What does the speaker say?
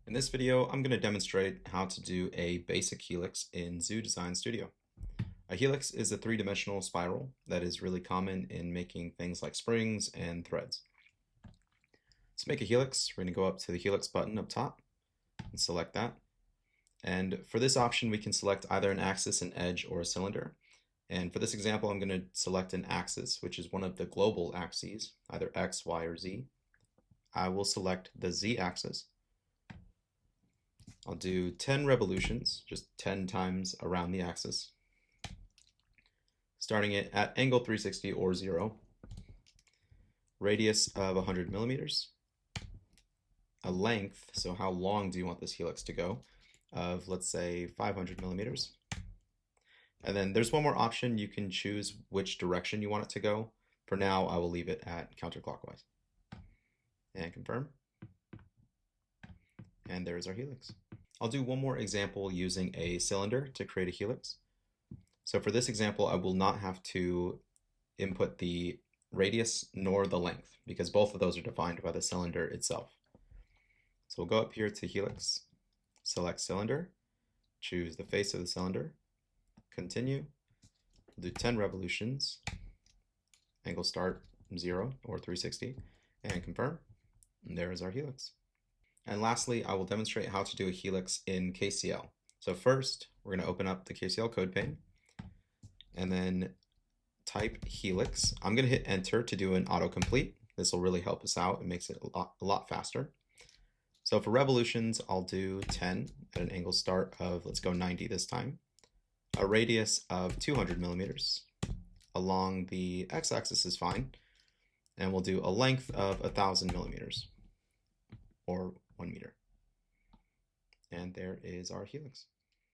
In this video, I'm going to demonstrate how to do a basic helix in Zoo Design Studio. A helix is a three-dimensional spiral that is really common in making things like springs and threads. To make a helix, we're going to go up to the helix button up top and select that. And for this option, we can select either an axis, an edge, or a cylinder. And for this example, I'm going to select an axis, which is one of the global axes, either X, Y, or Z. I will select the Z axis. I'll do 10 revolutions, just 10 times around the axis, starting it at angle 360 or 0, radius of 100 millimeters, a length, so how long do you want this helix to go, of let's say 500 millimeters. And then there's one more option. You can choose which direction you want it to go. For now, I will leave it at counterclockwise. And confirm. And there's our helix. I'll do one more example using a cylinder to create a helix. So for this example, I will not have to input the radius nor the length because both of those are defined by the cylinder itself. So we'll go up here to helix, select cylinder, choose the face of the cylinder, continue, we'll do 10 revolutions, angle start 0 or 360, and confirm. And there is our helix. And lastly, I will demonstrate how to do a helix in KCL. So first, we're going to open up the KCL code pane and then type helix. I'm going to hit enter to do an autocomplete. This will really help us out. It makes it a lot faster. So for revolutions, I'll do 10 at an angle start of, let's go 90 this time, a radius of 200 millimeters. Along the x-axis is fine. And we'll do a length of 1,000 millimeters or 1 meter. And there is our helix.